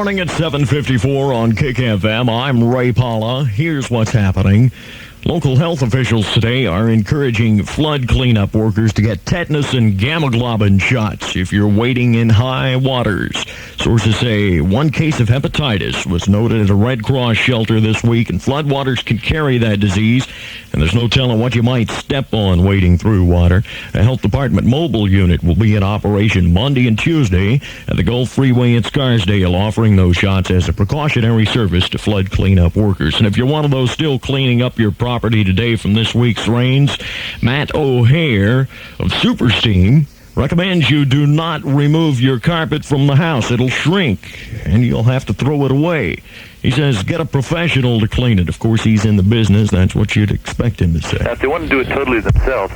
morning at 7:54 on KIKK FM. I'm Ray Palla. Here's what's happening. Local health officials today are encouraging flood cleanup workers to get tetanus and gamaglobin shots if you're wading in high waters. Sources say one case of hepatitis was noted at a Red Cross shelter this week, and floodwaters can carry that disease, and there's no telling what you might step on wading through water. A health department mobile unit will be in operation Monday and Tuesday at the Gulf Freeway in Scarsdale, offering those shots as a precautionary service to flood cleanup workers. And if you're one of those still cleaning up your property today from this week's rains, Matt O'Hare of Super Steam recommends you do not remove your carpet from the house. It'll shrink, and you'll have to throw it away. He says get a professional to clean it. Of course, he's in the business. That's what you'd expect him to say. If they want to do it totally themselves,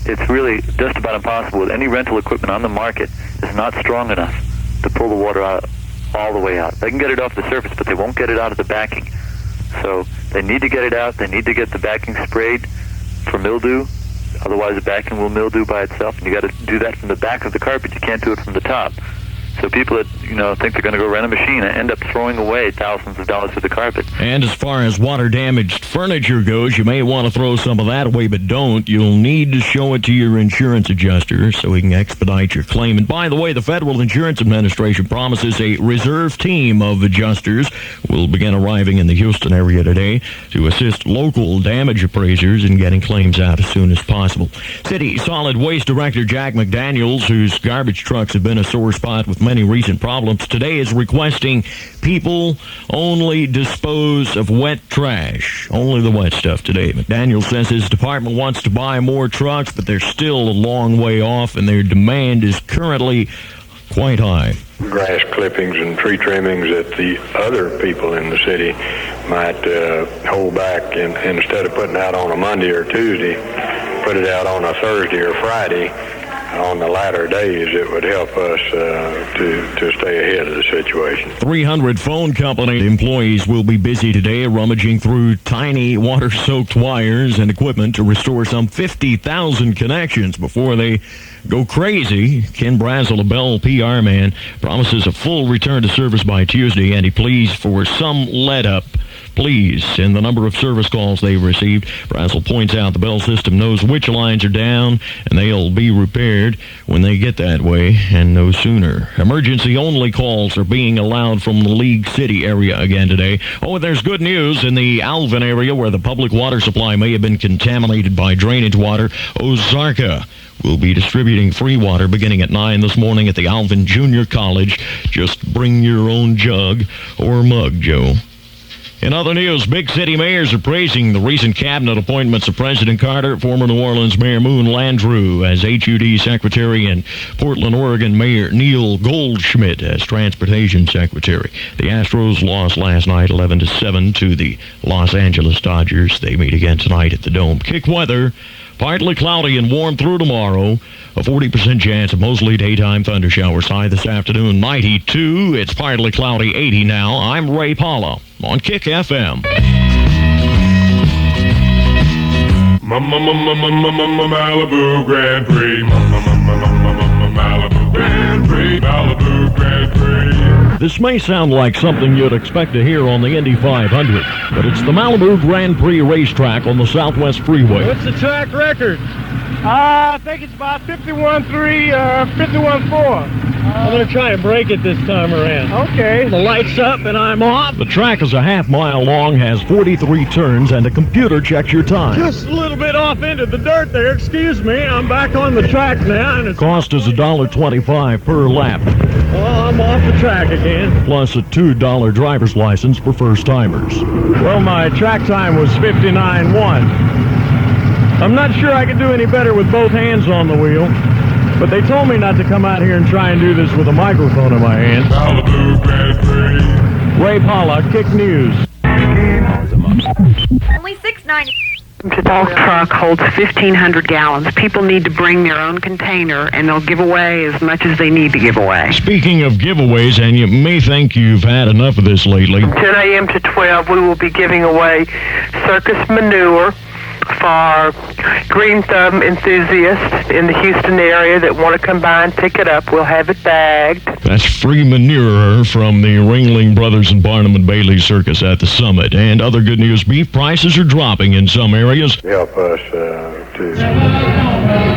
it's really just about impossible. Any rental equipment on the market is not strong enough to pull the water out all the way out. They can get it off the surface, but they won't get it out of the backing. So they need to get it out. They need to get the backing sprayed for mildew. Otherwise, the backing will mildew by itself, and you got to do that from the back of the carpet. You can't do it from the top. So people that, think they're going to go rent a machine end up throwing away thousands of dollars worth of carpet. And as far as water-damaged furniture goes, you may want to throw some of that away, but don't. You'll need to show it to your insurance adjuster so he can expedite your claim. And by the way, the Federal Insurance Administration promises a reserve team of adjusters will begin arriving in the Houston area today to assist local damage appraisers in getting claims out as soon as possible. City Solid Waste Director Jack McDaniels, whose garbage trucks have been a sore spot with many recent problems, today is requesting people only dispose of wet trash. Only the wet stuff today. McDaniel says his department wants to buy more trucks, but they're still a long way off, and their demand is currently quite high. Grass clippings and tree trimmings that the other people in the city might hold back, and instead of putting out on a Monday or Tuesday, put it out on a Thursday or Friday. On the latter days, it would help us to stay ahead of the situation. 300 phone company employees will be busy today rummaging through tiny water-soaked wires and equipment to restore some 50,000 connections before they go crazy. Ken Brazel, a Bell PR man, promises a full return to service by Tuesday, and he pleads for some let-up, please, in the number of service calls they've received. Brazel points out the Bell system knows which lines are down, and they'll be repaired when they get that way, and no sooner. Emergency-only calls are being allowed from the League City area again today. Oh, and there's good news in the Alvin area where the public water supply may have been contaminated by drainage water. Ozarka will be distributing free water beginning at 9 this morning at the Alvin Junior College. Just bring your own jug or mug, Joe. In other news, big city mayors are praising the recent cabinet appointments of President Carter, former New Orleans Mayor Moon Landrieu as HUD Secretary, and Portland, Oregon Mayor Neil Goldschmidt as Transportation Secretary. The Astros lost last night 11-7 to the Los Angeles Dodgers. They meet again tonight at the Dome. KIKK weather. Partly cloudy and warm through tomorrow. A 40% chance of mostly daytime thunder showers. High this afternoon, 92. It's partly cloudy, 80 now. I'm Ray Palla on KIKK FM. Malibu Grand Prix. Malibu Grand Prix. Malibu Grand Prix. This may sound like something you'd expect to hear on the Indy 500, but it's the Malibu Grand Prix racetrack on the Southwest Freeway. What's the track record? I think it's about 51.3, 51.4. I'm going to try and break it this time around. Okay. The light's up and I'm off. The track is a half-mile long, has 43 turns, and a computer checks your time. Just a little bit off into the dirt there. Excuse me. I'm back on the track now. And Cost is $1.25 per lap. Well, I'm off the track again. Plus a $2 driver's license for first-timers. Well, my track time was 59.1. I'm not sure I can do any better with both hands on the wheel, but they told me not to come out here and try and do this with a microphone in my hand. Malibu Grand Prix. Ray Palla, KIKK News. Only $6.90. The bulk truck holds 1,500 gallons. People need to bring their own container, and they'll give away as much as they need to give away. Speaking of giveaways, and you may think you've had enough of this lately. 10 a.m. to 12, we will be giving away circus manure, for green thumb enthusiasts in the Houston area that want to come by and pick it up. We'll have it bagged. That's free manure from the Ringling Brothers and Barnum and Bailey Circus at the summit. And other good news, beef prices are dropping in some areas. Help us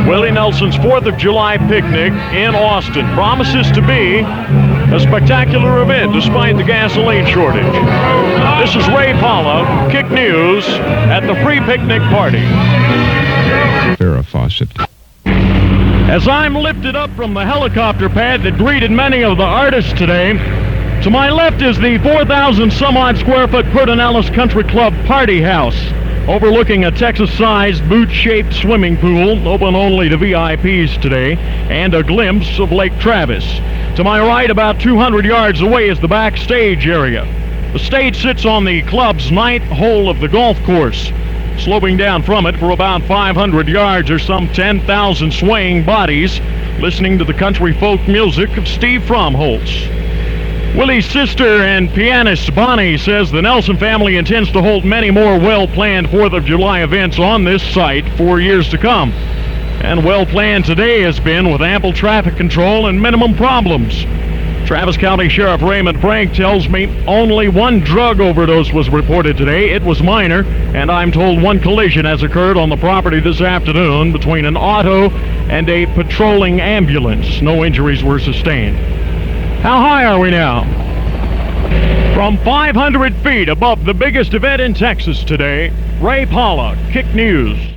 Willie Nelson's 4th of July picnic in Austin promises to be a spectacular event despite the gasoline shortage. This is Ray Palla, KIKK News, at the free picnic party. Farrah Fawcett. As I'm lifted up from the helicopter pad that greeted many of the artists today, to my left is the 4,000 some odd square foot Pedernales Country Club party house, overlooking a Texas-sized boot-shaped swimming pool, open only to VIPs today, and a glimpse of Lake Travis. To my right, about 200 yards away, is the backstage area. The stage sits on the club's 9th hole of the golf course. Sloping down from it for about 500 yards are some 10,000 swaying bodies listening to the country folk music of Steve Fromholtz. Willie's sister and pianist Bonnie says the Nelson family intends to hold many more well-planned 4th of July events on this site for years to come. And well-planned today has been with ample traffic control and minimum problems. Travis County Sheriff Raymond Frank tells me only one drug overdose was reported today. It was minor, and I'm told one collision has occurred on the property this afternoon between an auto and a patrolling ambulance. No injuries were sustained. How high are we now? From 500 feet above the biggest event in Texas today, Ray Palla, KIKK News.